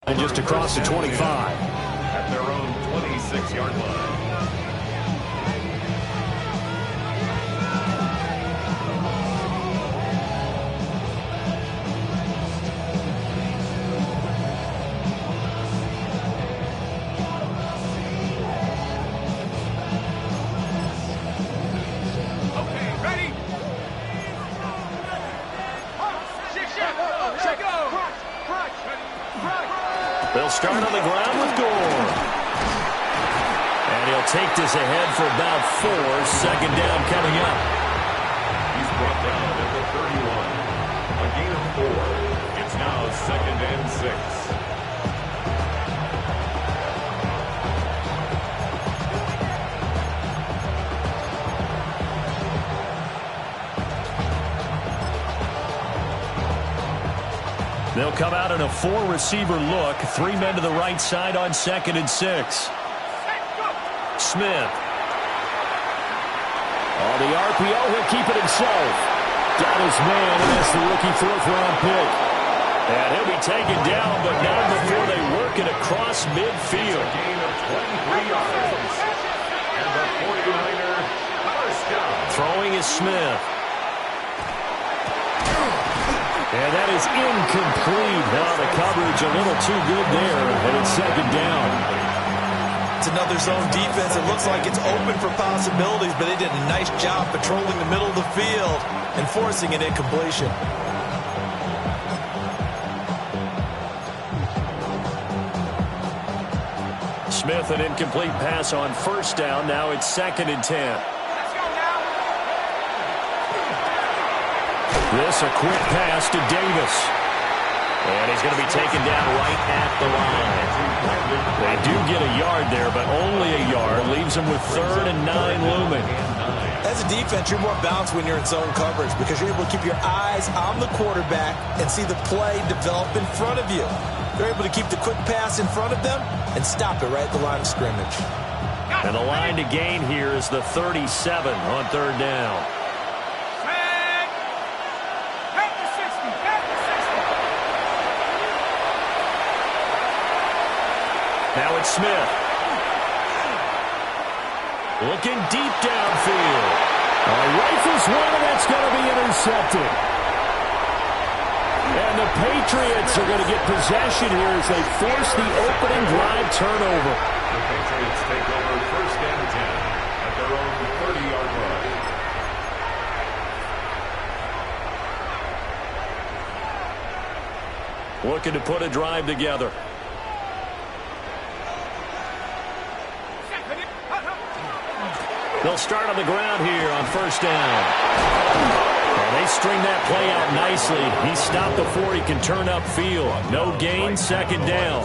And just across the 25. At their own 26-yard line. They'll start on the ground with Gore. And he'll take this ahead for about 4. Second down coming up. He's brought down at the 31. A gain of 4. It's now 2nd and 6. They'll come out in a 4-receiver look. 3 men to the right side on 2nd and 6. Smith. On the RPO, he'll keep it himself. Got his man, and that's the rookie 4th-round pick. And he'll be taken down, but not before they work it across midfield. A gain of 23 yards. And the 49er first down. Throwing is Smith. And that is incomplete. Now the coverage a little too good there, and it's 2nd down. It's another zone defense. It looks like it's open for possibilities, but they did a nice job patrolling the middle of the field and forcing an incompletion. Smith, an incomplete pass on 1st down. Now it's 2nd and 10. This a quick pass to Davis. And he's going to be taken down right at the line. They do get a yard there, but only a yard. Leaves them with 3rd and 9 looming. As a defense, you're more balanced when you're in zone coverage because you're able to keep your eyes on the quarterback and see the play develop in front of you. They're able to keep the quick pass in front of them and stop it right at the line of scrimmage. And the line to gain here is the 37 on 3rd down. Now it's Smith. Looking deep downfield. Rifles one, and that's going to be intercepted. And the Patriots are going to get possession here as they force the opening drive turnover. The Patriots take over 1st and 10 at their own 30-yard line. Looking to put a drive together. They'll start on the ground here on 1st down. And they string that play out nicely. He stopped before he can turn upfield. No gain, 2nd down.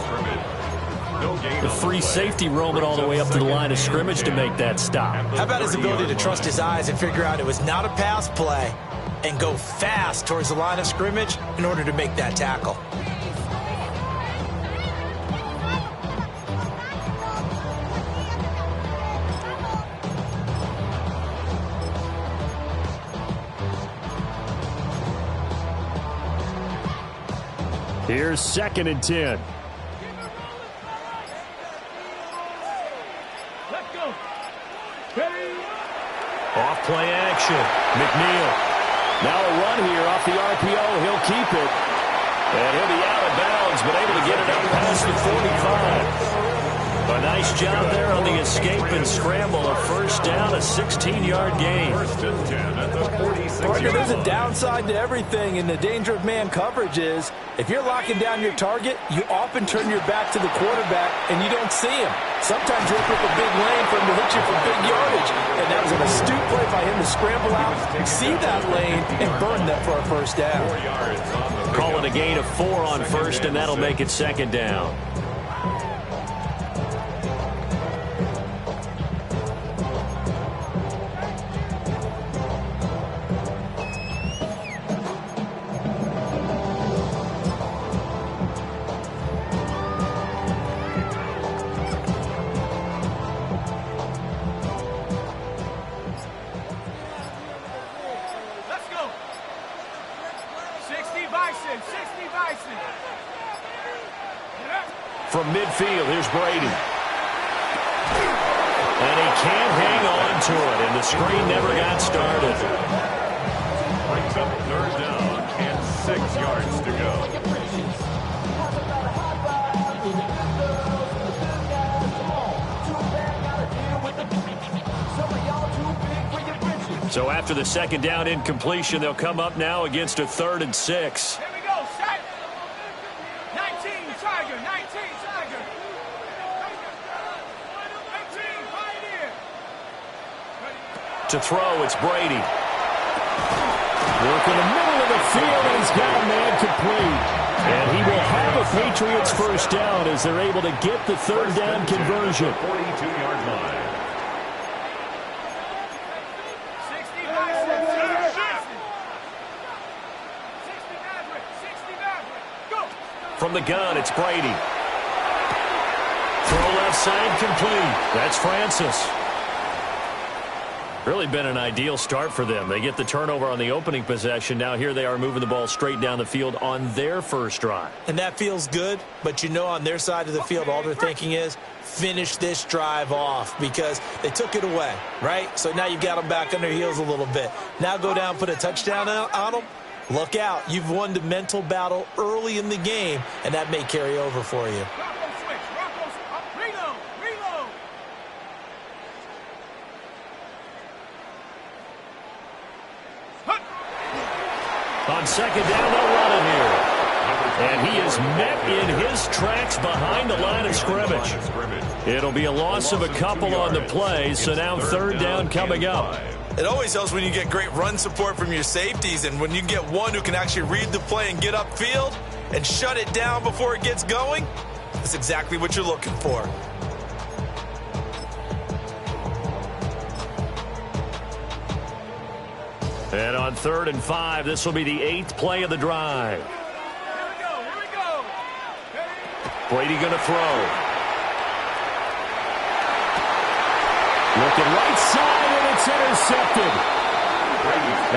The free safety roaming all the way up to the line of scrimmage to make that stop. How about his ability to trust his eyes and figure out it was not a pass play and go fast towards the line of scrimmage in order to make that tackle? Here's 2nd and 10. Off play action. McNeil. Now a run here off the RPO. He'll keep it. And he'll be out of bounds, but able to get it up past the 45. A nice job there on the escape and scramble. A 1st down, a 16-yard gain. 1st and 10 at the 46-yard line. There's a downside to everything, and the danger of man coverage is if you're locking down your target, you often turn your back to the quarterback and you don't see him. Sometimes you open up a big lane for him to hit you for big yardage, and that was an astute play by him to scramble out, see that lane, and burn that for a 1st down. 4 yards on the Call it a gain of 4 on 1st, and that'll make it 2nd down. Bison. From midfield, here's Brady. And he can't hang on to it, and the screen never got started. Brings up third down and 6 yards to go. So after the second down incompletion, they'll come up now against a 3rd and 6. Here we go, set. 19, Tiger, 19, Tiger. 18, Pioneer. To throw, it's Brady. Work in the middle of the field, and he's got a man complete. And he will have a Patriots first down as they're able to get the 3rd down conversion. 42-yard line. From the gun, it's Brady. Throw left side complete. That's Francis. Really been an ideal start for them. They get the turnover on the opening possession. Now here they are moving the ball straight down the field on their first drive. And that feels good, but you know on their side of the field, all they're thinking is finish this drive off because they took it away, right? So now you've got them back on their heels a little bit. Now go down, put a touchdown on them. Look out. You've won the mental battle early in the game, and that may carry over for you. Reload. On second down, they'll run it here. And he is met in his tracks behind the line of scrimmage. It'll be a loss of a couple on the play, so now 3rd down coming up. It always helps when you get great run support from your safeties, and when you get one who can actually read the play and get upfield and shut it down before it gets going, that's exactly what you're looking for. And on 3rd and 5, this will be the 8th play of the drive. Here we go. Brady going to throw. Looking right side, and it's intercepted.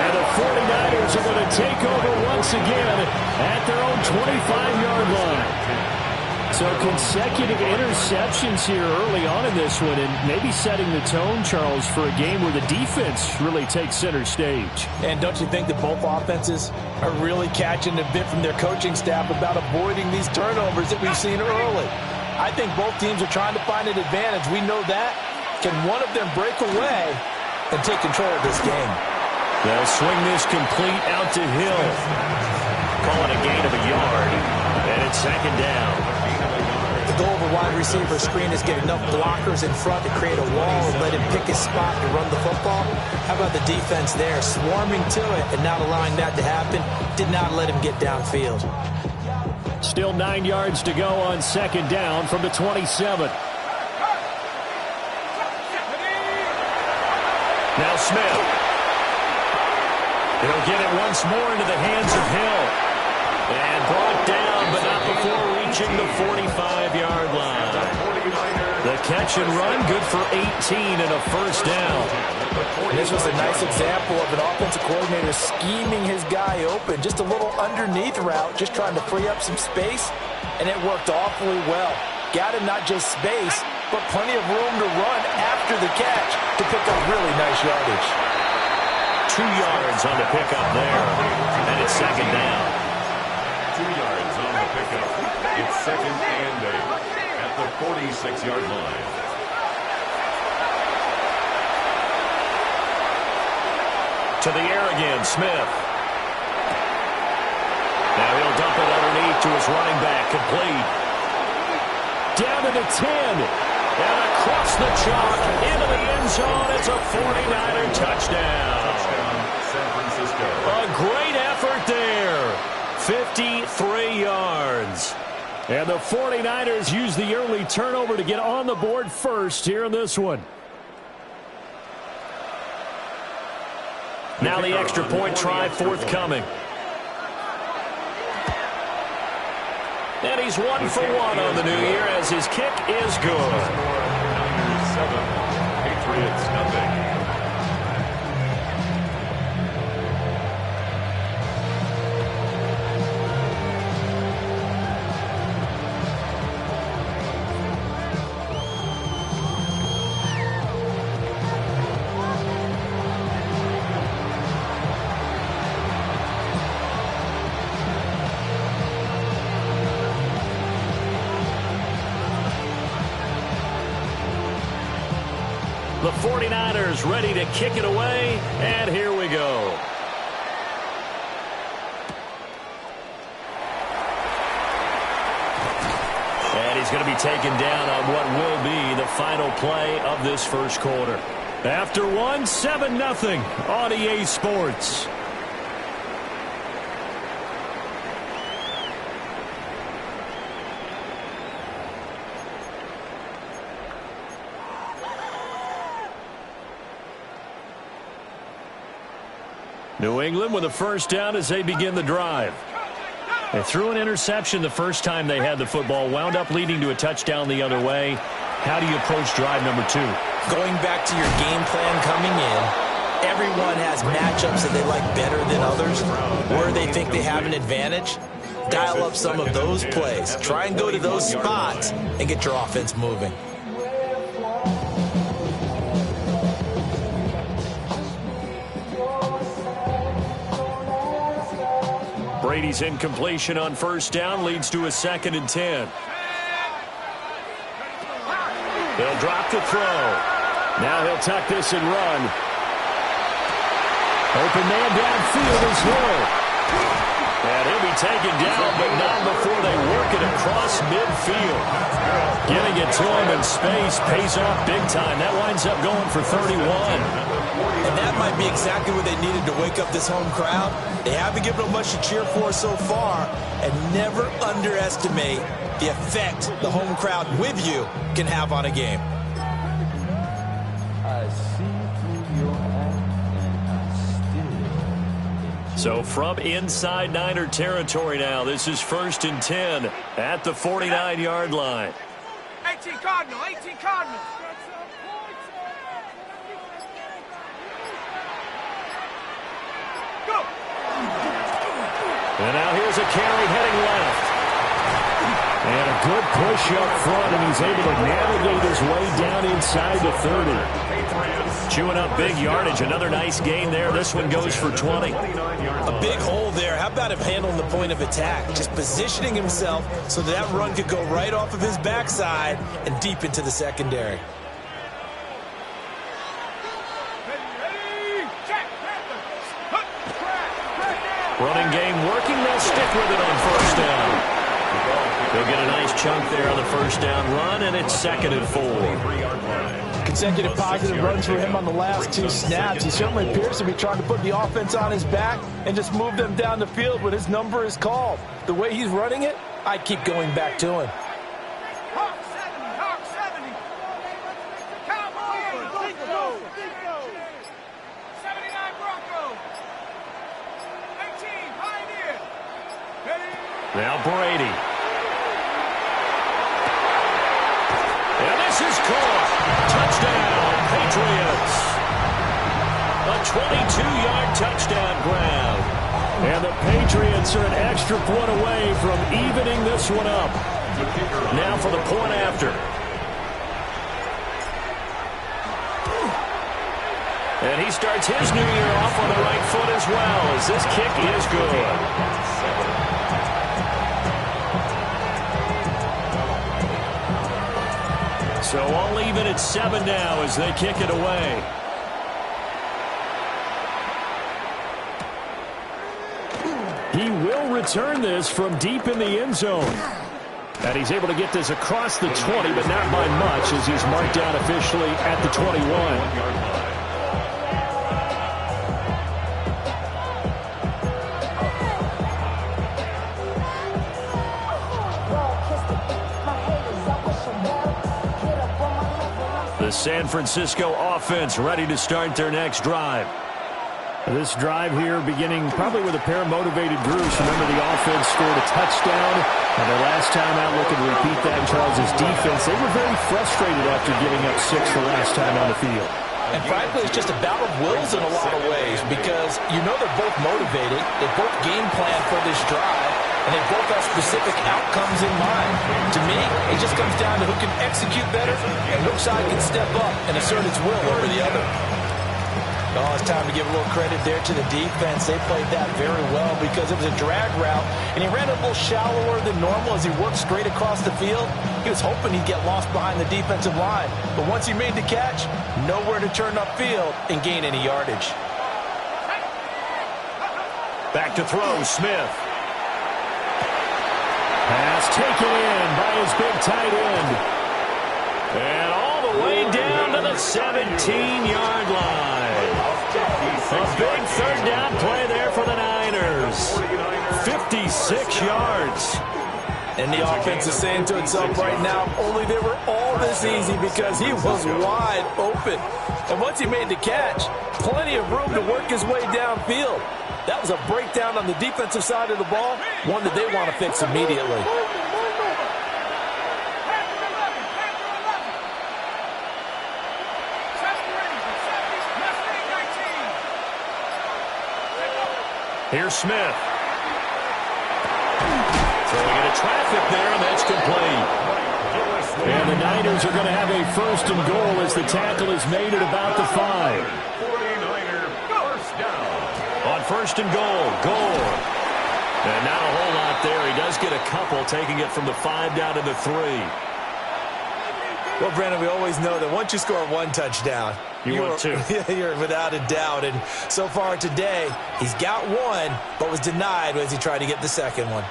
And the 49ers are going to take over once again at their own 25-yard line. So consecutive interceptions here early on in this one, and maybe setting the tone, Charles, for a game where the defense really takes center stage. And don't you think that both offenses are really catching a bit from their coaching staff about avoiding these turnovers that we've seen early? I think both teams are trying to find an advantage. We know that. Can one of them break away and take control of this game? They'll swing this complete out to Hill. Call it a gain of a yard, and it's second down. The goal of a wide receiver screen is get enough blockers in front to create a wall and let him pick his spot to run the football. How about the defense there, swarming to it and not allowing that to happen? Did not let him get downfield. Still 9 yards to go on second down from the 27. Now Smith. He'll get it once more into the hands of Hill. And brought down, but not before reaching the 45-yard line. The catch and run, good for 18 and a first down. And this was a nice example of an offensive coordinator scheming his guy open. Just a little underneath route, just trying to free up some space, and it worked awfully well. Got him not just space, but plenty of room to run after the catch to pick up really nice yardage. 2 yards on the pickup there, and it's second down. 2 yards on the pickup. It's 2nd and 8 at the 46-yard line. To the air again, Smith. Now he'll dump it underneath to his running back, complete. Down to the 10. And across the chalk, into the end zone. It's a 49er touchdown. San Francisco. A great effort there. 53 yards. And the 49ers use the early turnover to get on the board first here in this one. Now the extra point try forthcoming. And he's 1 for 1 on the new year as his kick is good. Niners 7, Patriots nothing. 49ers ready to kick it away, and here we go. And he's going to be taken down on what will be the final play of this first quarter. After one, 7-0 on EA Sports. New England with a first down as they begin the drive. They threw an interception the first time they had the football, wound up leading to a touchdown the other way. How do you approach drive number 2? Going back to your game plan coming in, everyone has matchups that they like better than others. Where they think they have an advantage, dial up some of those plays. Try and go to those spots and get your offense moving. Brady's incompletion on first down leads to a 2nd and 10. He'll drop the throw. Now he'll tuck this and run. Open man downfield is Hill. And he'll be taken down, but not before they work it across midfield. Getting it to him in space pays off big time. That winds up going for 31. And that might be exactly what they needed to wake up this home crowd. They haven't given them much to cheer for so far, and never underestimate the effect the home crowd with you can have on a game. So from inside Niner territory now, this is 1st and 10 at the 49-yard line. 18 Cardinal, 18 Cardinal. Go. And now here's a carry heading left. And a good push up front, and he's able to navigate his way down inside the 30. Chewing up big yardage. Another nice gain there. This one goes for 20. A big hole there. How about him handling the point of attack? Just positioning himself so that run could go right off of his backside and deep into the secondary. Running game working. They'll stick with it on first down. They'll get a nice chunk there on the first down run, and it's 2nd and 4. Consecutive positive runs for him on the last 2 snaps. He certainly appears to be trying to put the offense on his back and just move them down the field when his number is called. The way he's running it, I keep going back to him. Hawk 70, Hawk 70. Cowboys, Bronco. 79 Bronco. 18 Pioneer. Ready? Now Brady. And this is caught. Touchdown, Patriots. A 22-yard touchdown grab. And the Patriots are an extra point away from evening this one up. Now for the point after. And he starts his new year off on the right foot as well, as this kick is good. So all even at 7 now as they kick it away. He will return this from deep in the end zone. And he's able to get this across the 20, but not by much, as he's marked down officially at the 21. The San Francisco offense ready to start their next drive. This drive here beginning probably with a pair of motivated groups. Remember, the offense scored a touchdown. And the last time out, looking to repeat that in Charles' defense. They were very frustrated after giving up 6 the last time on the field. And frankly, it's just a battle of wills in a lot of ways, because you know they're both motivated. They both game plan for this drive, and they both have specific outcomes in mind. To me, it just comes down to who can execute better and which side can step up and assert its will over the other. Oh, it's time to give a little credit there to the defense. They played that very well because it was a drag route, and he ran a little shallower than normal as he worked straight across the field. He was hoping he'd get lost behind the defensive line, but once he made the catch, nowhere to turn upfield and gain any yardage. Back to throw, Smith. Pass taken in by his big tight end. And all the way down to the 17-yard line. A big third down play there for the Niners. 56 yards. And the offense is saying to itself right now, only they were all this easy because he was wide open. And once he made the catch, plenty of room to work his way downfield. That was a breakdown on the defensive side of the ball, one that they want to fix immediately. Here's Smith. Throwing into traffic there, and that's complete. And the Niners are going to have a first and goal as the tackle is made at about the 5. 49er first down. On first and goal, Gore. And not a whole lot there. He does get a couple, taking it from the 5 down to the 3. Well, Brandon, we always know that once you score one touchdown, want two. You're without a doubt. And so far today, he's got one, but was denied as he tried to get the second one.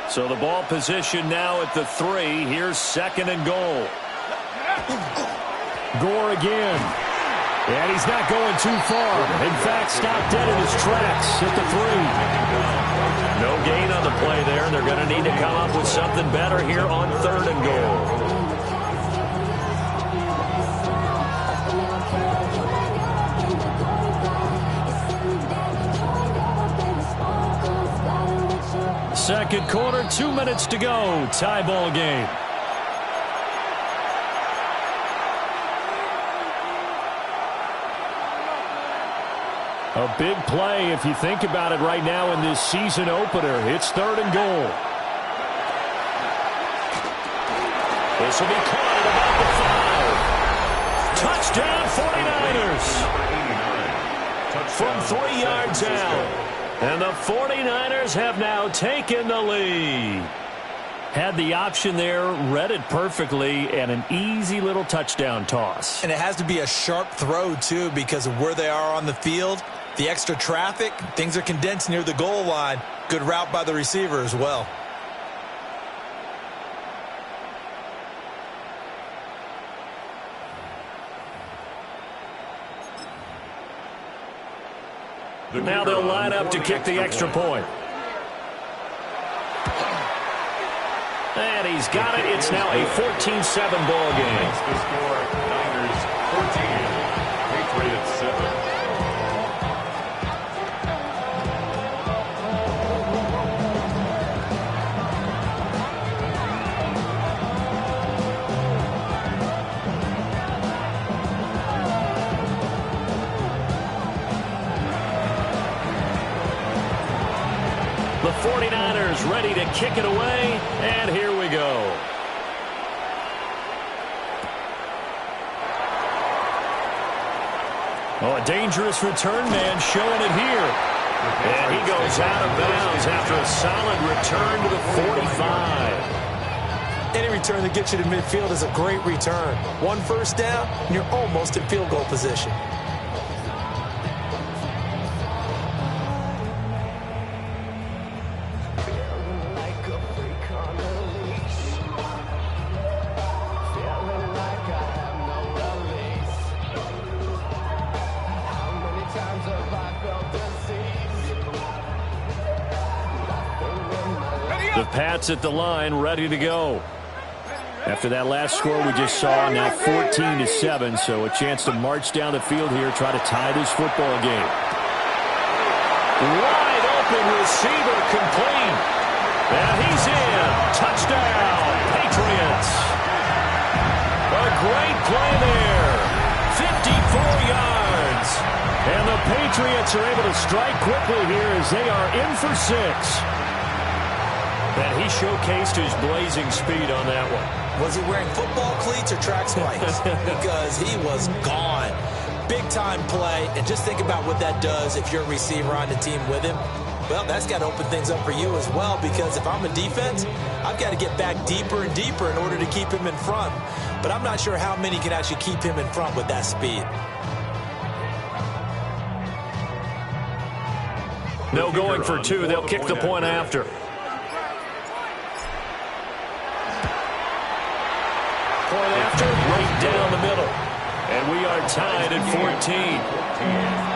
So the ball position now at the 3. Here's second and goal. Gore again. And he's not going too far. In fact, stopped dead in his tracks at the 3. No gain on the play there. They're going to need to come up with something better here on third and goal. Second quarter, 2 minutes to go. Tie ball game. A big play if you think about it right now in this season opener. It's third and goal. This will be caught at about the 5. Touchdown 49ers. From 3 yards out. And the 49ers have now taken the lead. Had the option there, read it perfectly, and an easy little touchdown toss. And it has to be a sharp throw, too, because of where they are on the field. The extra traffic, things are condensed near the goal line. Good route by the receiver as well. Now they'll line up to kick the extra point. And he's got it. It's now a 14-7 ball game. The score, Niners 14, Patriots 7. The 49ers ready to kick it away, and here we go. Oh, a dangerous return man showing it here. And he goes out of bounds after a solid return to the 45. Any return that gets you to midfield is a great return. One first down, and you're almost in field goal position. The Pats at the line, ready to go. After that last score we just saw, now 14-7, so a chance to march down the field here, try to tie this football game. Wide open receiver complete. And he's in. Touchdown, Patriots. A great play there. 54 yards. And the Patriots are able to strike quickly here as they are in for 6. And he showcased his blazing speed on that one. Was he wearing football cleats or track spikes? Because he was gone. big-time play, and just think about what that does if you're a receiver on the team with him. Well, that's got to open things up for you as well, because if I'm a defense, I've got to get back deeper and deeper in order to keep him in front. But I'm not sure how many can actually keep him in front with that speed. No going for two. They'll kick the point after. Point after, right down the middle. And we are tied at 14.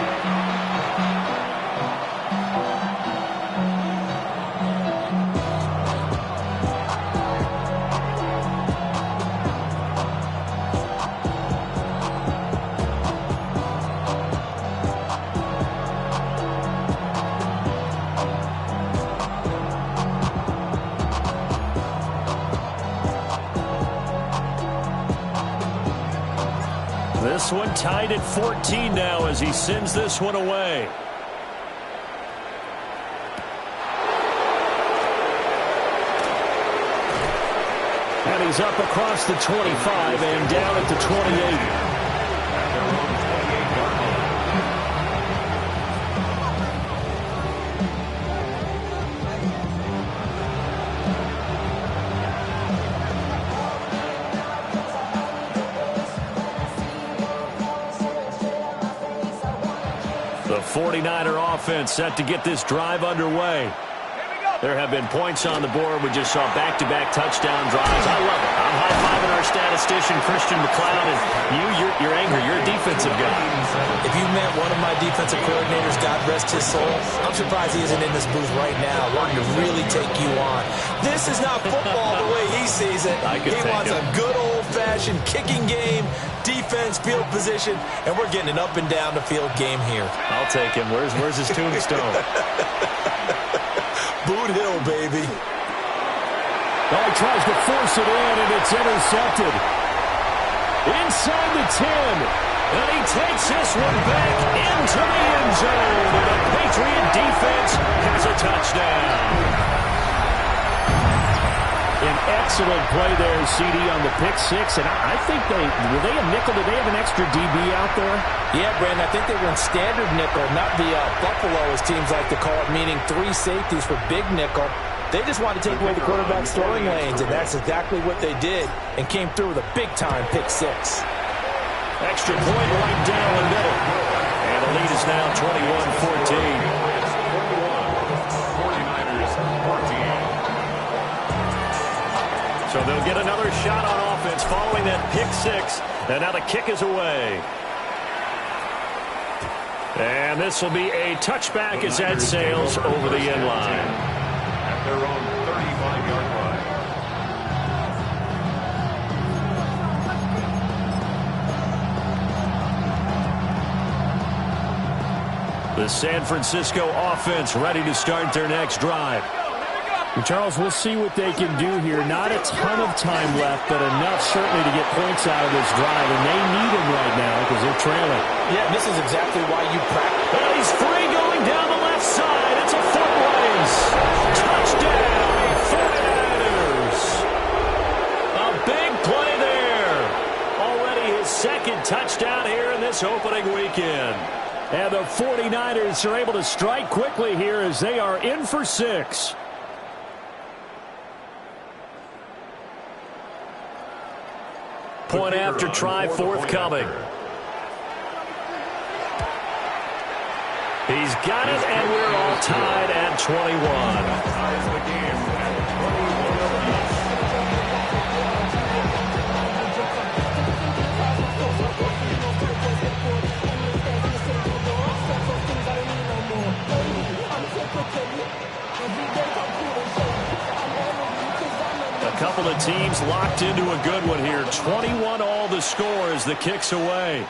This one tied at 14 now as he sends this one away. And he's up across the 25 and down at the 28. The 49er offense set to get this drive underway. There have been points on the board. We just saw back-to-back touchdown drives. I love it. I'm high-fiving our statistician, Christian McLeod, and you're angry. You're a defensive guy. If you met one of my defensive coordinators, God rest his soul, I'm surprised he isn't in this booth right now wanting to really take you on. This is not football the way he sees it. He wants a good old-fashioned kicking game, defense, field position, and we're getting an up-and-down the field game here. I'll take him. Where's his tombstone? Boot Hill, baby. Oh, he tries to force it in, and it's intercepted. Inside the 10. And he takes this one back into the end zone. And the Patriot defense has a touchdown. An excellent play there, CD, on the pick six. And I think were they a nickel? Did they have an extra DB out there? Yeah, Brandon, I think they were in standard nickel, not the buffalo, as teams like to call it, meaning three safeties for big nickel. They just wanted to take away the quarterback's throwing lanes, and that's exactly what they did, and came through with a big-time pick six. Extra point right down the middle. And the lead is now 21-14. So they'll get another shot on offense following that pick six. And now the kick is away. And this will be a touchback as that sails over the end line. At their own 35-yard line. The San Francisco offense ready to start their next drive. And Charles, we'll see what they can do here. Not a ton of time left, but enough certainly to get points out of this drive, and they need them right now because they're trailing. Yeah, this is exactly why you practice. And he's free going down the left side. It's a foot race. Touchdown, 49ers. A big play there. Already his second touchdown here in this opening weekend. And the 49ers are able to strike quickly here as they are in for 6. Point after try forthcoming. He's got it, and we're all tied at 21. A couple of teams locked into a good one here. 21 all the score as the kick's away.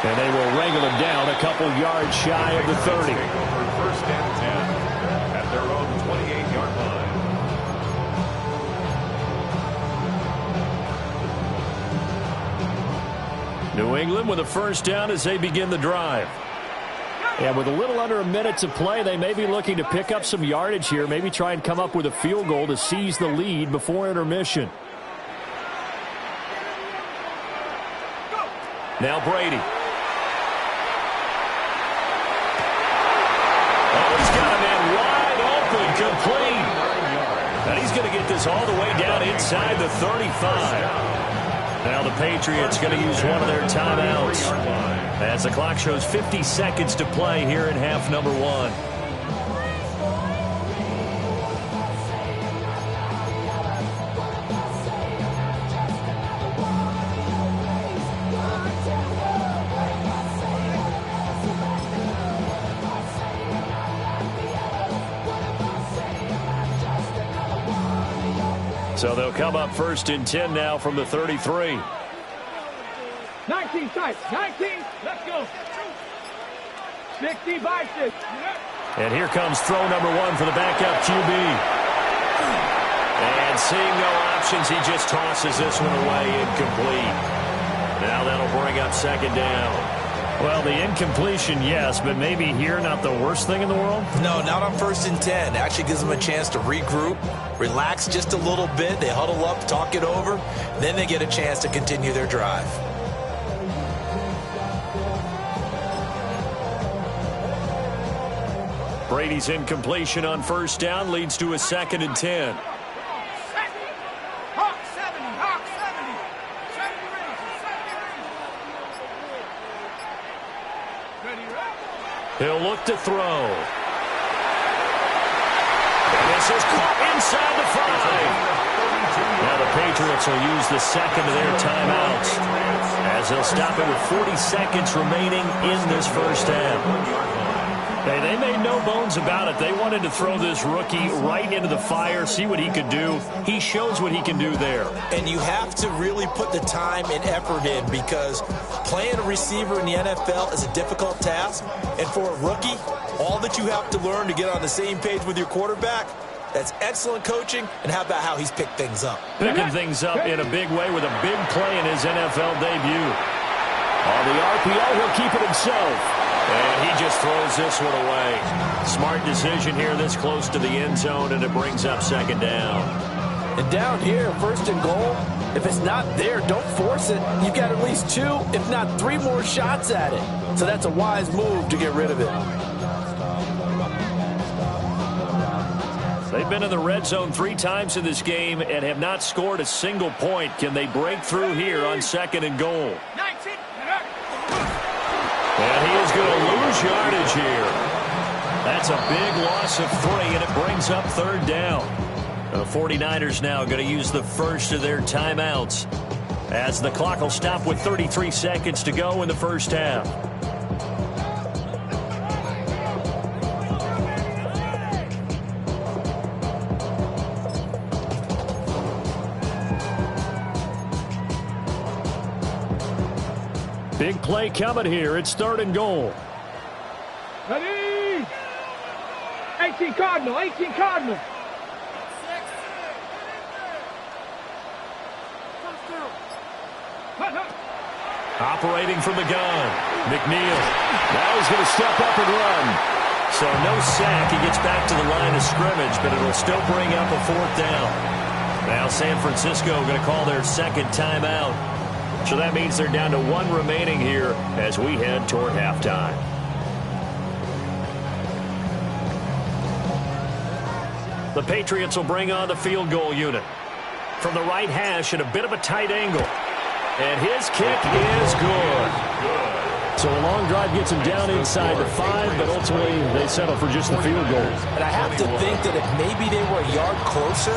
And they will wrangle him down a couple yards shy of the 30. First and 10 at their own 28-yard line. New England with a first down as they begin the drive. And with a little under a minute to play, they may be looking to pick up some yardage here, maybe try and come up with a field goal to seize the lead before intermission. Now Brady. Oh, he's got a man wide open, complete. And he's going to get this all the way down inside the 35. Now the Patriots going to use one of their timeouts as the clock shows 50 seconds to play here in half number 1. So they'll come up 1st and 10 now from the 33. 19 tight. 19. Let's go. 65. And here comes throw number 1 for the backup QB. And seeing no options, he just tosses this one away, incomplete. Now that'll bring up 2nd down. Well, the incompletion, yes, but maybe here not the worst thing in the world? No, not on 1st and 10. Actually gives them a chance to regroup, relax just a little bit. They huddle up, talk it over. Then they get a chance to continue their drive. Brady's incompletion on 1st down leads to a 2nd and 10. Hawk 70. Hawk 70. 70 ready. He'll look to throw. And this is caught inside the 5. Now the Patriots will use the 2nd of their timeouts as they'll stop it with 40 seconds remaining in this 1st half. Hey, they made no bones about it. They wanted to throw this rookie right into the fire, see what he could do. He shows what he can do there. And you have to really put the time and effort in because playing a receiver in the NFL is a difficult task. And for a rookie, all that you have to learn to get on the same page with your quarterback, that's excellent coaching. And how about how he's picked things up? Picking things up in a big way with a big play in his NFL debut. On the RPO, he'll keep it himself. And he just throws this one away. Smart decision here this close to the end zone, and it brings up 2nd down. And down here, 1st and goal, if it's not there, don't force it. You've got at least 2, if not 3 more shots at it. So that's a wise move to get rid of it. They've been in the red zone 3 times in this game and have not scored a single point. Can they break through here on 2nd and goal? 19. And he is going to lose yardage here. That's a big loss of 3, and it brings up 3rd down. The 49ers now going to use the 1st of their timeouts as the clock will stop with 33 seconds to go in the 1st half. Big play coming here. It's 3rd and goal. Ready. 18 Cardinal. 18 Cardinal. Operating from the gun. McNeil. Now he's going to step up and run. So no sack. He gets back to the line of scrimmage, but it'll still bring up a 4th down. Now San Francisco going to call their 2nd timeout. So that means they're down to 1 remaining here as we head toward halftime. The Patriots will bring on the field goal unit. From the right hash at a bit of a tight angle. And his kick is good. So a long drive gets him down inside the 5, but ultimately they settle for just the field goal. And I have to think that if maybe they were a yard closer,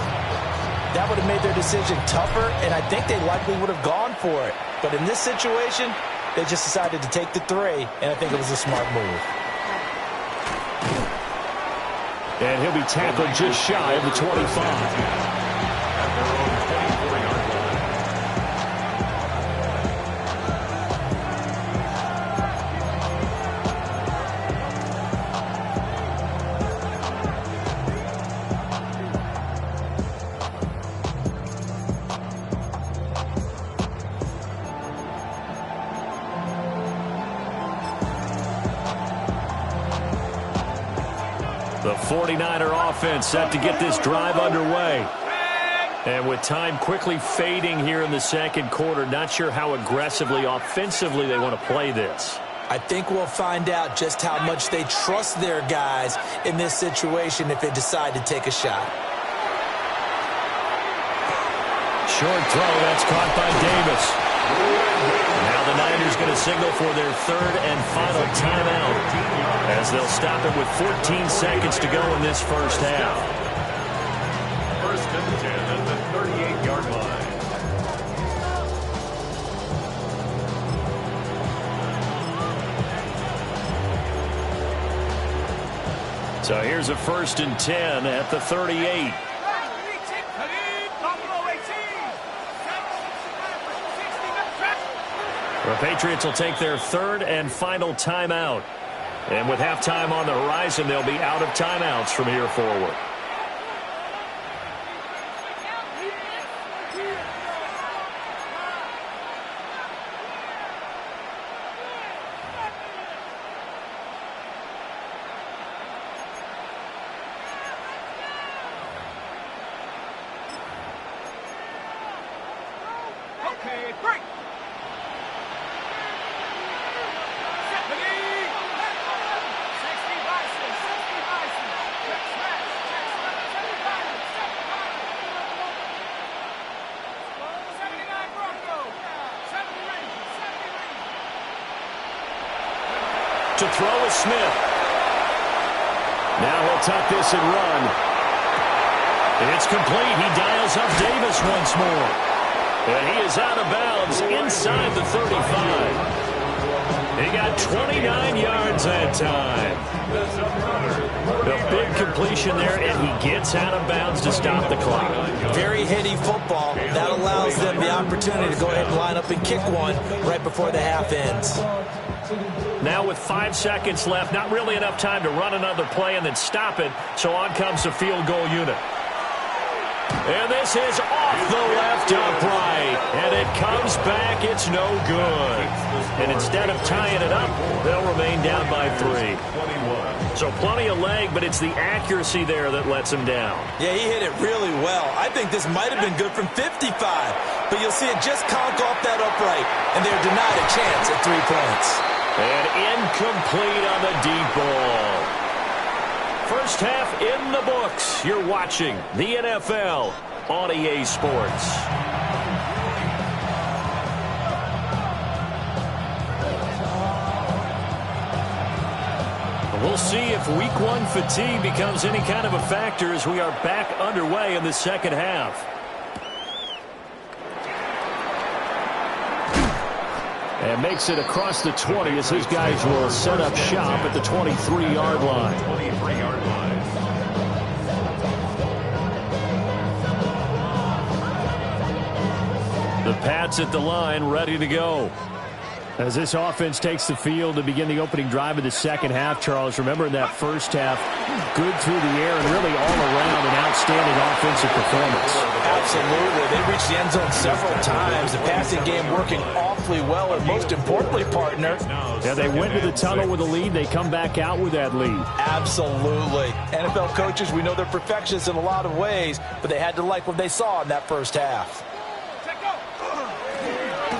that would have made their decision tougher, and I think they likely would have gone for it. But in this situation, they just decided to take the 3, and I think it was a smart move. And he'll be tackled just shy of the 25. The 49er offense set to get this drive underway. And with time quickly fading here in the second quarter, not sure how aggressively, offensively they want to play this. I think we'll find out just how much they trust their guys in this situation if they decide to take a shot. Short throw, that's caught by Davis. Now the Niners going to signal for their third and final timeout as they'll stop it with 14 seconds to go in this first half. First and 10 at the 38-yard line. So here's a first and 10 at the 38. The Patriots will take their third and final timeout. And with halftime on the horizon, they'll be out of timeouts from here forward. Okay, break. To throw is Smith. Now he'll tuck this and run. It's complete. He dials up Davis once more. And he is out of bounds inside the 35. He got 29 yards that time. The big completion there, and he gets out of bounds to stop the clock. Very heady football. That allows them the opportunity to go ahead and line up and kick one right before the half ends. Now with 5 seconds left, not really enough time to run another play and then stop it, so on comes the field goal unit. And this is off the left upright, and it comes back. It's no good. And instead of tying it up, they'll remain down by 3. So plenty of leg, but it's the accuracy there that lets him down. Yeah, he hit it really well. I think this might have been good from 55, but you'll see it just conk off that upright, and they're denied a chance at 3 points. And incomplete on the deep ball. First half in the books. You're watching the NFL on EA Sports. We'll see if week 1 fatigue becomes any kind of a factor as we are back underway in the second half. And makes it across the 20 as his guys will set up shop at the 23-yard line. 23-yard line. The Pats at the line, ready to go. As this offense takes the field to begin the opening drive of the second half, Charles, remember in that first half, good through the air and really all around an outstanding offensive performance. Absolutely. They reached the end zone several times. The passing game working awfully well, and most importantly, partner. Yeah, they went to the tunnel with a lead. They come back out with that lead. Absolutely. NFL coaches, we know they're perfectionists in a lot of ways, but they had to like what they saw in that first half.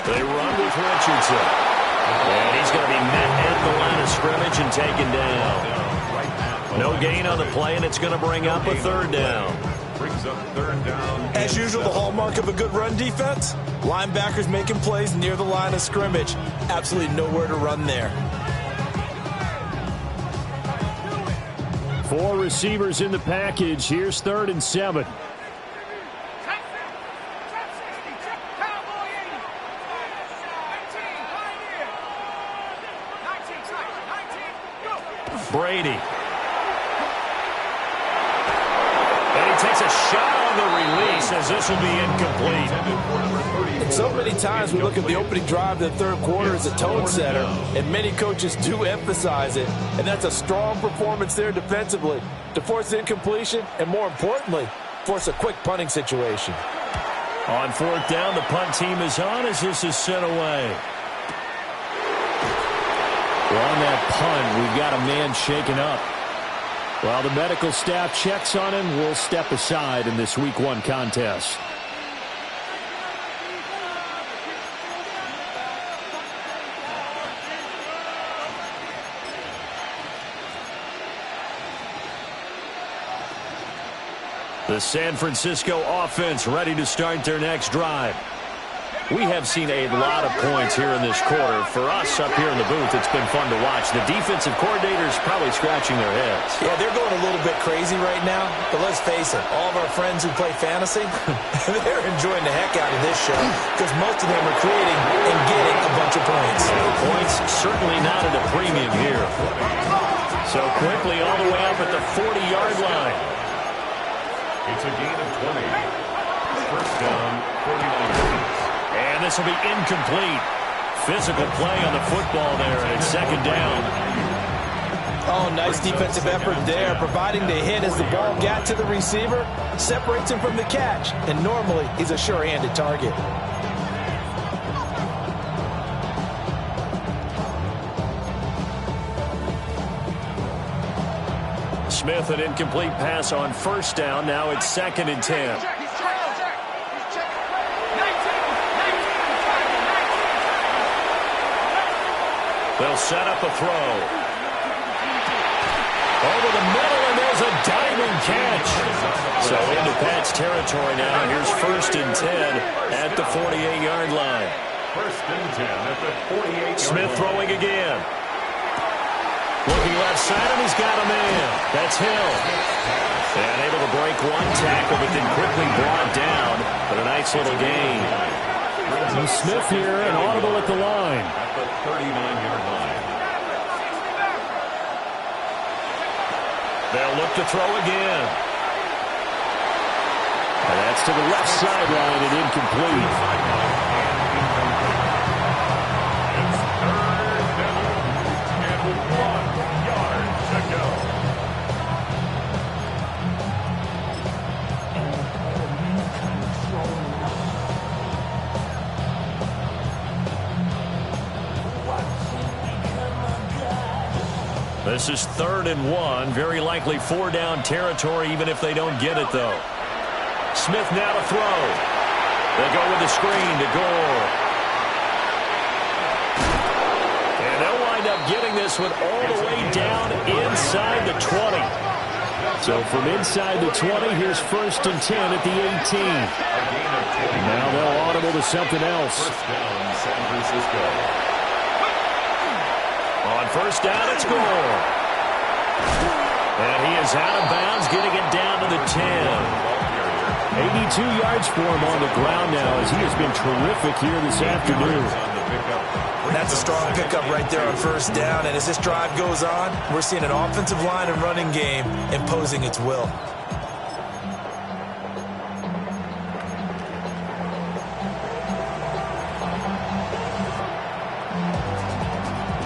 They run with Richardson. And he's going to be met at the line of scrimmage and taken down. No gain on the play, and it's going to bring up a third down. Brings up third down. As usual, the hallmark of a good run defense, linebackers making plays near the line of scrimmage. Absolutely nowhere to run there. 4 receivers in the package. Here's 3rd and 7. Brady. And he takes a shot on the release as this will be incomplete. And so many times we look at the opening drive of the third quarter as a tone setter, and many coaches do emphasize it. And that's a strong performance there defensively to force incompletion and, more importantly, force a quick punting situation. On 4th down, the punt team is on as this is sent away. Well, on that punt, we've got a man shaken up. While the medical staff checks on him, we'll step aside in this Week 1 contest. The San Francisco offense ready to start their next drive. We have seen a lot of points here in this quarter. For us up here in the booth, it's been fun to watch. The defensive coordinators probably scratching their heads. Yeah, they're going a little bit crazy right now. But let's face it, all of our friends who play fantasy, they're enjoying the heck out of this show because most of them are creating and getting a bunch of points. Points certainly not at a premium here. So quickly all the way up at the 40-yard line. It's a gain of 20. First down, 49. And this will be incomplete. Physical play on the football there, and it's second down. Oh, nice defensive effort there, providing the hit as the ball got to the receiver, separates him from the catch, and normally he's a sure-handed target. Smith, an incomplete pass on first down. Now it's second and 10. They'll set up a throw. Over the middle, and there's a diving catch. So into Pat's territory now. Here's first and 10 at the 48-yard line. First and 10 at the 48-yard line. Smith throwing again. Looking left side, and he's got a man. That's Hill. And able to break one tackle, but then quickly brought down. But a nice little gain. And Smith here, and audible at the line. At the 39-yard line. They'll look to throw again. And that's to the left sideline and incomplete. It's third down and 1 yard to go. This is 3rd and 1. Very likely 4-down territory, even if they don't get it, though. Smith now to throw. They go with the screen to Gore. And they'll wind up getting this one all the way down inside the 20. So from inside the 20, here's first and 10 at the 18. Now they'll audible to something else. First down, San Francisco. On first down, it's Gore. And he is out of bounds, getting it down to the 10. 82 yards for him on the ground now, as he has been terrific here this afternoon. That's a strong pickup right there on first down. And as this drive goes on, we're seeing an offensive line and running game imposing its will.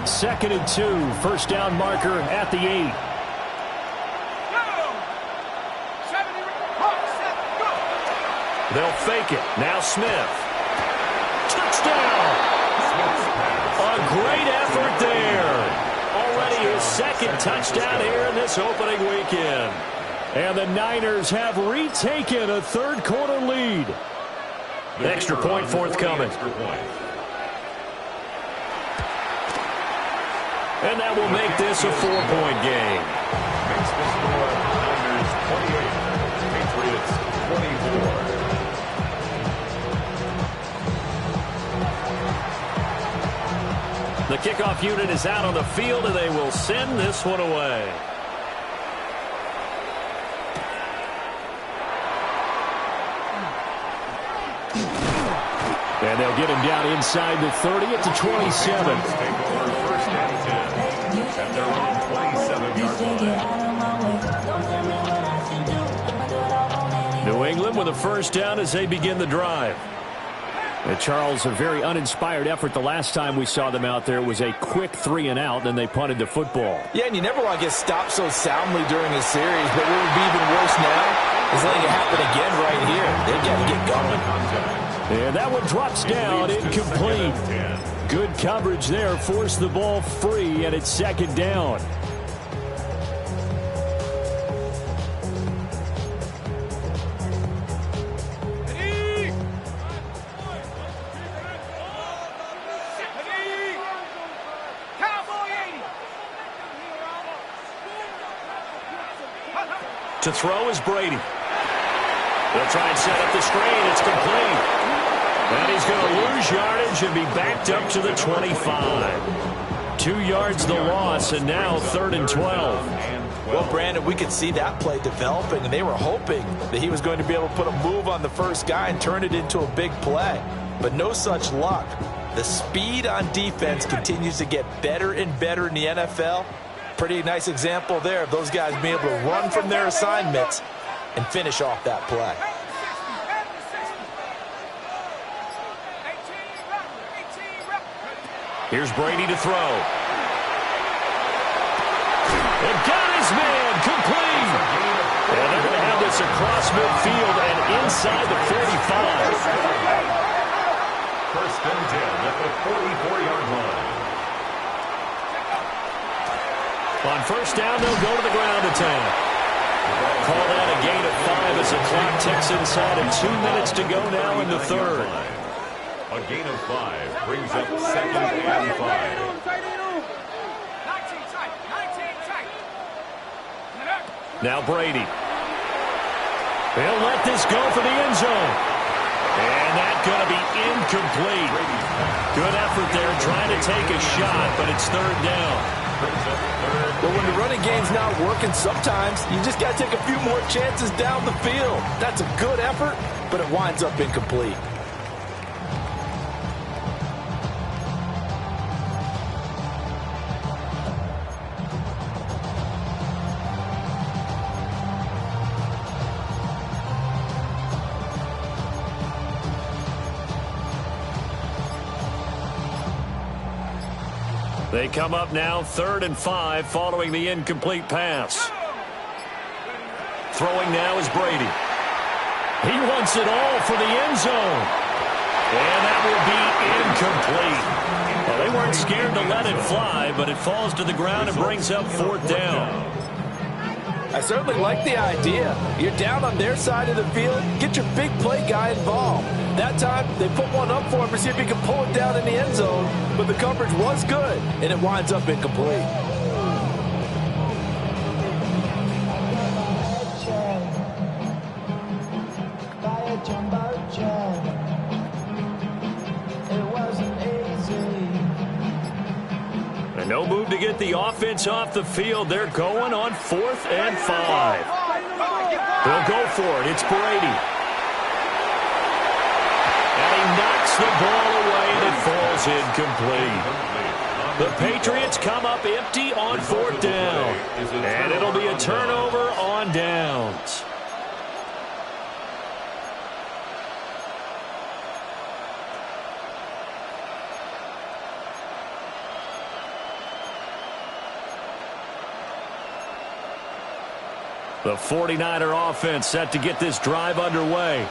Second and 2, first down marker at the 8. They'll fake it. Now Smith. Touchdown! A great effort there. Already his second touchdown here in this opening weekend. And the Niners have retaken a third-quarter lead. Extra point forthcoming. And that will make this a 4-point game. Makes the score Niners 28, Patriots 24. The kickoff unit is out on the field, and they will send this one away. And they'll get him down inside the 30 at the 27. First and 10 at their own 27-yard line. New England with a first down as they begin the drive. And Charles, a very uninspired effort the last time we saw them out there. It was a quick 3-and-out, then they punted the football. Yeah, and you never want to get stopped so soundly during a series, but what would be even worse now is letting it happen again right here. They've got to get going. And that one drops down, incomplete. Good coverage there, forced the ball free, and it's second down. To throw is Brady. They'll try and set up the screen. It's complete. And he's going to lose yardage and be backed up to the 25. 2 yards the loss, and now 3rd and 12. Well, Brandon, we could see that play developing, and they were hoping that he was going to be able to put a move on the first guy and turn it into a big play. But no such luck. The speed on defense continues to get better and better in the NFL. Pretty nice example there of those guys being able to run from their assignments and finish off that play. Here's Brady to throw. And got his man, complete. And they're going to have this across midfield and inside the 45. First and 10 at the 44-yard line. On first down, they'll go to the ground attack. Call that a gain of 5 as the clock ticks inside and 2 minutes to go now in the third. A gain of 5 brings up 2nd and 5. Now Brady. He'll let this go for the end zone. And that's going to be incomplete. Good effort there trying to take a shot, but it's 3rd down. But when the running game's not working, sometimes you just got to take a few more chances down the field. That's a good effort, but it winds up incomplete. They come up now 3rd and 5 following the incomplete pass. Throwing now is Brady. He wants it all for the end zone. And that will be incomplete. Well, they weren't scared to let it fly, but it falls to the ground and brings up 4th down. I certainly like the idea. You're down on their side of the field. Get your big play guy involved. That time, they put one up for him to see if he can pull it down in the end zone. But the coverage was good, and it winds up incomplete. And no move to get the offense off the field. They're going on 4th and 5. They'll go for it. It's Brady. And he knocks the ball away, and it falls incomplete. The Patriots come up empty on 4th down. And it'll be a turnover on downs. The 49er offense set to get this drive underway.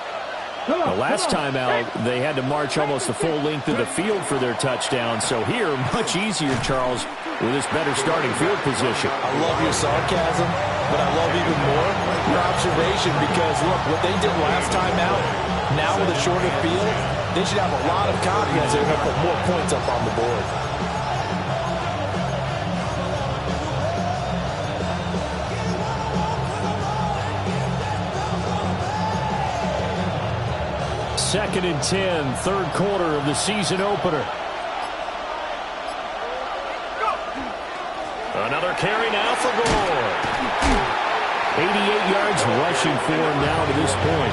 The last time out, they had to march almost the full length of the field for their touchdown. So here, much easier, Charles, with this better starting field position. I love your sarcasm, but I love even more your observation because, look, what they did last time out, now with a shorter field, they should have a lot of confidence they're going to put more points up on the board. 2nd and 10, 3rd quarter of the season opener. Another carry now for Gore. 88 yards rushing for him now to this point.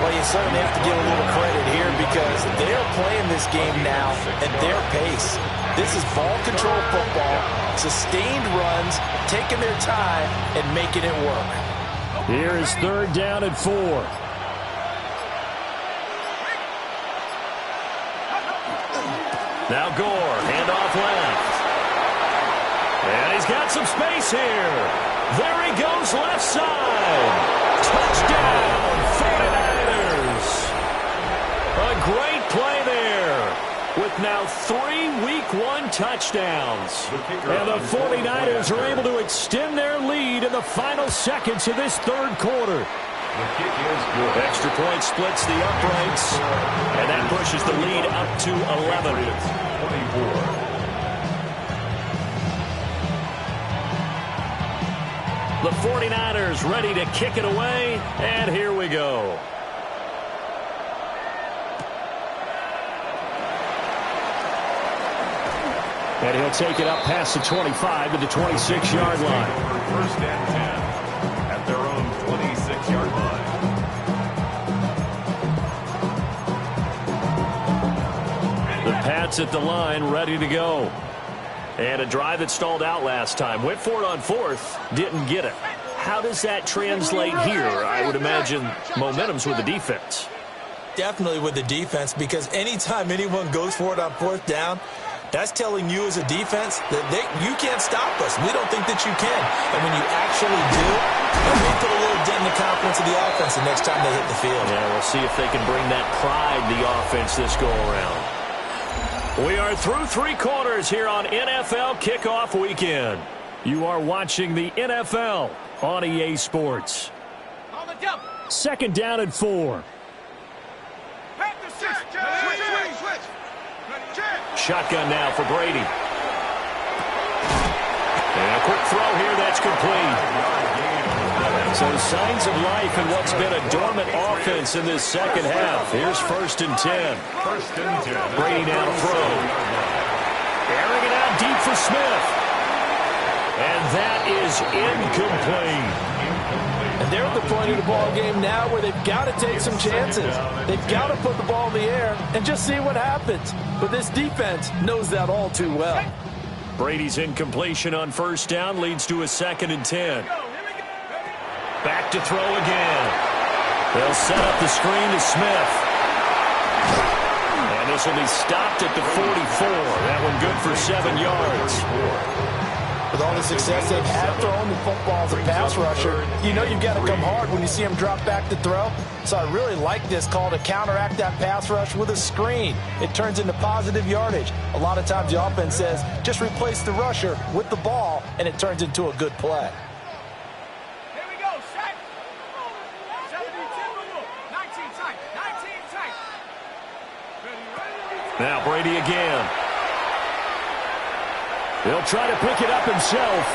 Well, you certainly have to give a little credit here because they're playing this game now at their pace. This is ball control football, sustained runs, taking their time and making it work. Here is 3rd down and 4. Now Gore, handoff left. And he's got some space here. There he goes left side. Touchdown, 49ers. A great play there with now 3 Week 1 touchdowns. And the 49ers are able to extend their lead in the final seconds of this 3rd quarter. The kick is good. Extra point splits the uprights, and that pushes the lead up to 11. 24. The 49ers ready to kick it away, and here we go. And he'll take it up past the 25 to the 26-yard line. First and 10 at their own 26-yard line. The Pats at the line, ready to go. And a drive that stalled out last time. Went for it on fourth, didn't get it. How does that translate here? I would imagine momentum's with the defense. Definitely with the defense, because anytime anyone goes for it on fourth down, that's telling you as a defense that you can't stop us. We don't think that you can. And when you actually do, it may put a little dent in the confidence of the offense the next time they hit the field. Yeah, we'll see if they can bring that pride to the offense this go-around. We are through three quarters here on NFL Kickoff Weekend. You are watching the NFL on EA Sports. Second down and 4. Shotgun now for Brady. And a quick throw here, that's complete. So signs of life in what's been a dormant offense in this second half. Here's first and 10. Brady now to throw. Airing it out deep for Smith. And that is incomplete. And they're at the point of the ball game now where they've got to take some chances. They've got to put the ball in the air and just see what happens. But this defense knows that all too well. Brady's incompletion on first down leads to a second and 10. Back to throw again. They'll set up the screen to Smith. And this will be stopped at the 44. That one good for 7 yards. With all the success they've had throwing the football as a pass rusher, you know you've got to come hard when you see him drop back to throw. So I really like this call to counteract that pass rush with a screen. It turns into positive yardage. A lot of times the offense says, just replace the rusher with the ball, and it turns into a good play. Here we go, set. 19 tight. Now Brady again. He'll try to pick it up himself.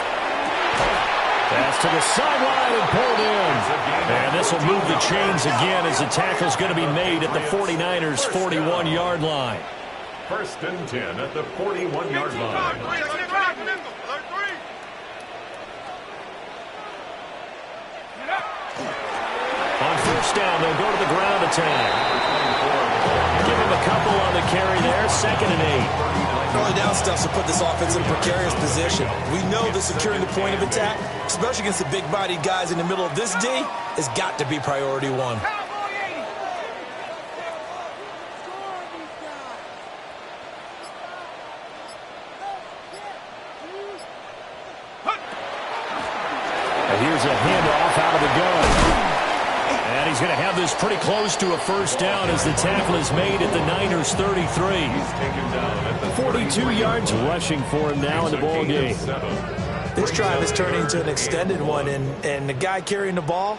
Pass to the sideline and pulled in. And this will move the chains again as the tackle's going to be made at the 49ers' 41-yard line. First and 10 at the 41-yard line. On first down, they'll go to the ground attack. Give him a couple on the carry there. Second and 8. Early down stuffs will put this offense in a precarious position. We know that securing the point of attack, especially against the big-bodied guys in the middle of this D, has got to be priority one. And here's a handoff out of the gun. And he's going to have this pretty close to a first down as the tackle is made at the Niners' 33. 42 yards rushing for him now in the ball game. This drive is turning into an extended one, and the guy carrying the ball,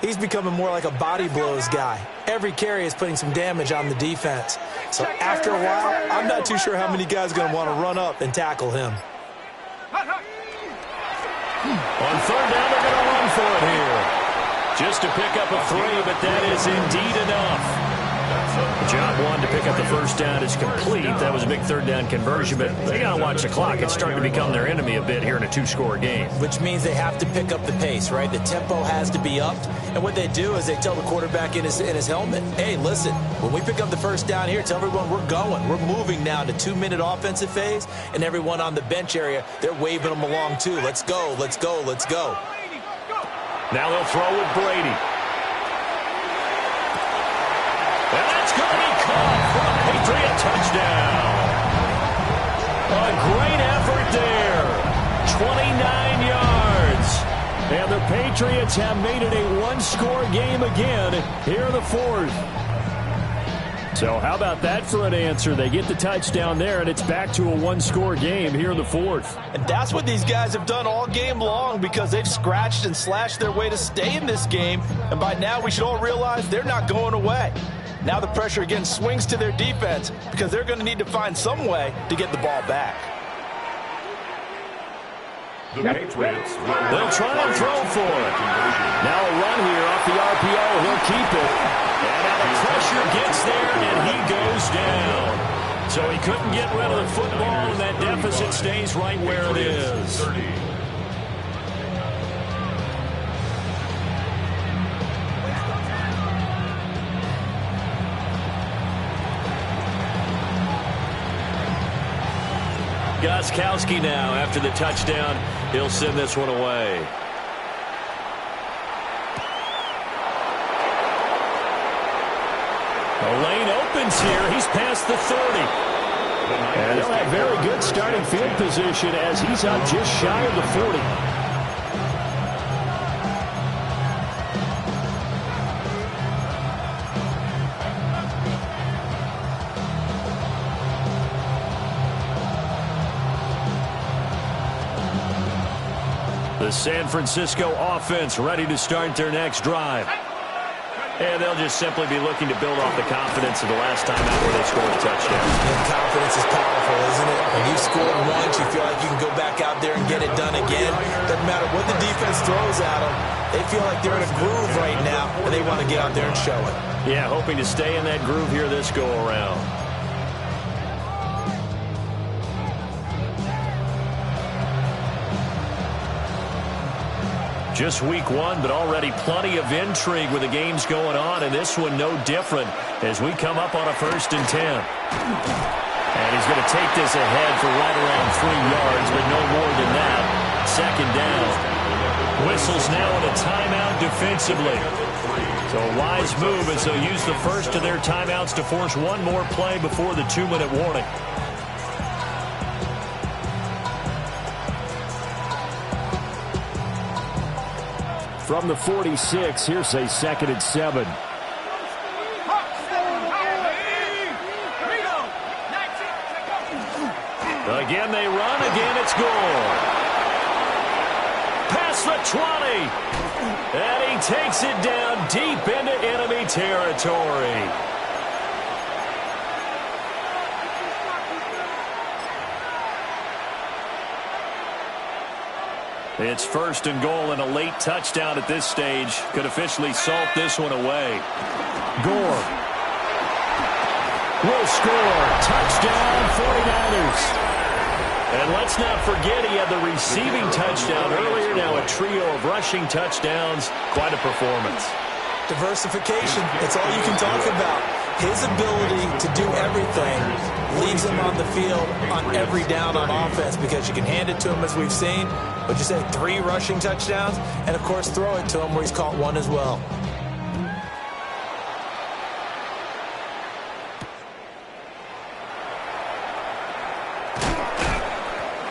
he's becoming more like a body blows guy. Every carry is putting some damage on the defense. So after a while, I'm not too sure how many guys are going to want to run up and tackle him. On third down, they're going to run for it here. Just to pick up a 3, but that is indeed enough. Job one to pick up the first down is complete. That was a big third down conversion, but they got to watch the clock. It's starting to become their enemy a bit here in a 2-score game. Which means they have to pick up the pace, right? The tempo has to be upped. And what they do is they tell the quarterback in his helmet, hey, listen, when we pick up the first down here, tell everyone we're going. We're moving now to 2-minute offensive phase, and everyone on the bench area, they're waving them along too. Let's go, let's go, let's go. Now they'll throw with Brady. And that's going to be caught for a Patriot touchdown. A great effort there. 29 yards. And the Patriots have made it a 1-score game again here in the fourth. So how about that for an answer? They get the touchdown there, and it's back to a 1-score game here in the fourth. And that's what these guys have done all game long, because they've scratched and slashed their way to stay in this game. And by now we should all realize they're not going away. Now the pressure again swings to their defense, because they're going to need to find some way to get the ball back. The Patriots They'll try and throw for it. Now a run here off the RPO. He'll keep it. And now the pressure gets there, and he goes down. So he couldn't get rid of the football, and that deficit stays right where it is. 30. Gostkowski now, after the touchdown, he'll send this one away. The lane opens here. He's past the 30. And he'll have very good starting field position as he's up just shy of the 40. The San Francisco offense ready to start their next drive. And they'll just simply be looking to build off the confidence of the last time out where they scored a touchdown. And confidence is powerful, isn't it? When you've scored once, you feel like you can go back out there and get it done again. Doesn't matter what the defense throws at them. They feel like they're in a groove right now, and they want to get out there and show it. Yeah, hoping to stay in that groove here this go-around. Just week one, but already plenty of intrigue with the games going on, and this one no different as we come up on a 1st and 10. And he's going to take this ahead for right around 3 yards, but no more than that. 2nd down. Whistles now in a timeout defensively. So a wise move as they'll use the first of their timeouts to force one more play before the 2-minute warning. From the 46, here's a 2nd and 7. Again, they run. Again, it's Gore. Past the 20. And he takes it down deep into enemy territory. It's 1st and goal, and a late touchdown at this stage could officially salt this one away. Gore will score. Touchdown, 49ers. And let's not forget he had the receiving touchdown earlier. Now a trio of rushing touchdowns. Quite a performance. Diversification, that's all you can talk about. His ability to do everything leaves him on the field on every down on offense because you can hand it to him as we've seen. But you said 3 rushing touchdowns, and of course throw it to him where he's caught 1 as well.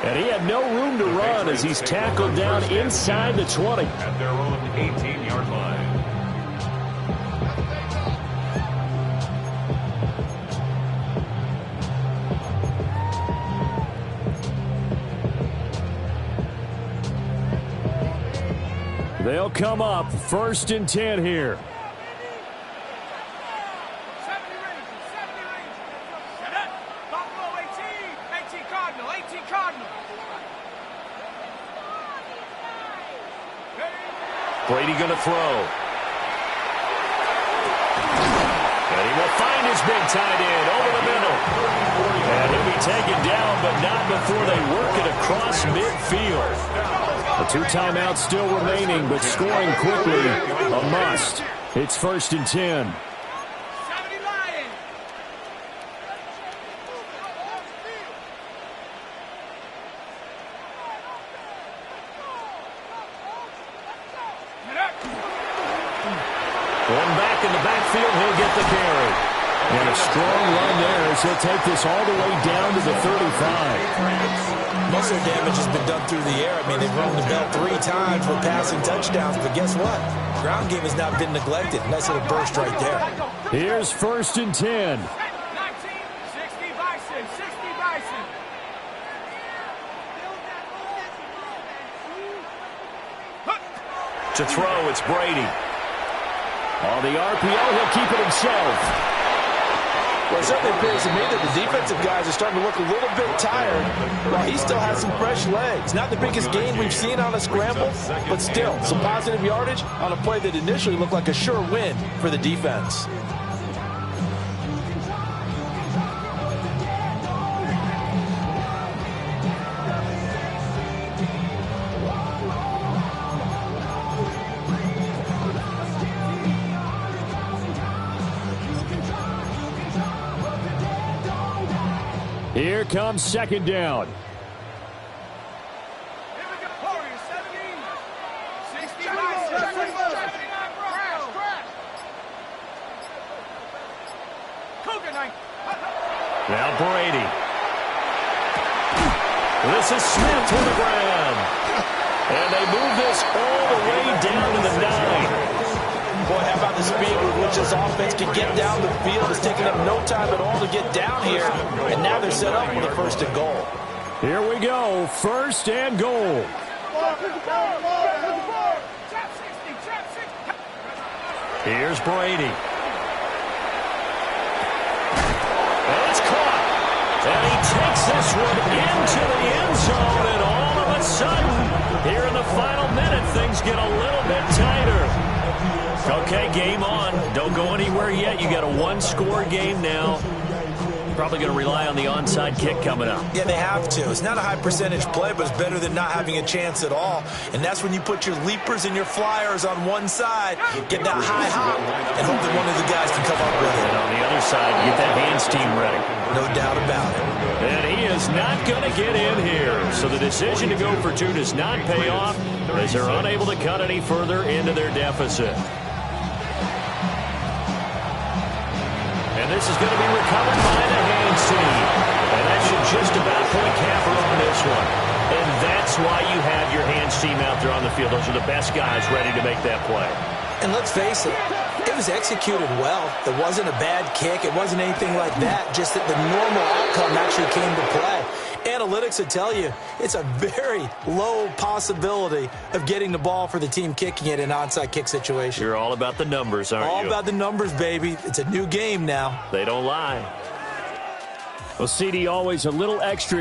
And he had no room to run as he's tackled down inside the 20. At their own 18-yard line. They'll come up 1st and 10 here. 70 Rangers. Set up. Buffalo 18. 18 Cardinal. 18 Cardinal. Brady going to throw. And he will find his big tight end over the middle. And he'll be taken down, but not before they work it across midfield. The 2 timeouts still remaining, but scoring quickly, a must. It's 1st and 10. 70 Lions. One back in the backfield, he'll get the carry. And a strong run there as he'll take this all the way down to the 35. Muscle damage has been done through the air. I mean, they've rung the bell 3 times with passing touchdowns, but guess what? Ground game has not been neglected. Nice little burst right there. Here's 1st and 10. 19, 60 Bison, 60 Bison. To throw, it's Brady. On the RPO, he'll keep it himself. Well, it certainly appears to me that the defensive guys are starting to look a little bit tired while he still has some fresh legs. Not the biggest gain we've seen on a scramble, but still some positive yardage on a play that initially looked like a sure win for the defense. Here comes second down. Here we go. Warriors 70. 69. 79. Crash. Cougar 9. Now Brady. This is Smith to the ground. And they move this all the way down to the 9. Boy, how about the speed with which this offense can get down the field? It's taking them no time at all to get down here. And now they're set up with a first and goal. Here we go. First and goal. Here's Brady. And it's caught. And he takes this one into the end zone. And all of a sudden, here in the final minute, things get a little bit tighter. Okay, game on. Don't go anywhere yet. You got a one-score game now. Probably going to rely on the onside kick coming up. Yeah, they have to. It's not a high-percentage play, but it's better than not having a chance at all. And that's when you put your leapers and your flyers on one side, get that high hop, and hope that one of the guys can come up with it. And on the other side, get that hands team ready. No doubt about it. And he is not going to get in here. So the decision to go for two does not pay off as they're unable to cut any further into their deficit. And this is going to be recovered by the hands team. And that should just about put a capper on this one. And that's why you have your hands team out there on the field. Those are the best guys ready to make that play. And let's face it, it was executed well. It wasn't a bad kick. It wasn't anything like that. Just that the normal outcome actually came to play. Analytics would tell you it's a very low possibility of getting the ball for the team kicking it in an onside kick situation. You're all about the numbers, aren't you? All about the numbers, baby. It's a new game now. They don't lie. Well, CD, always a little extra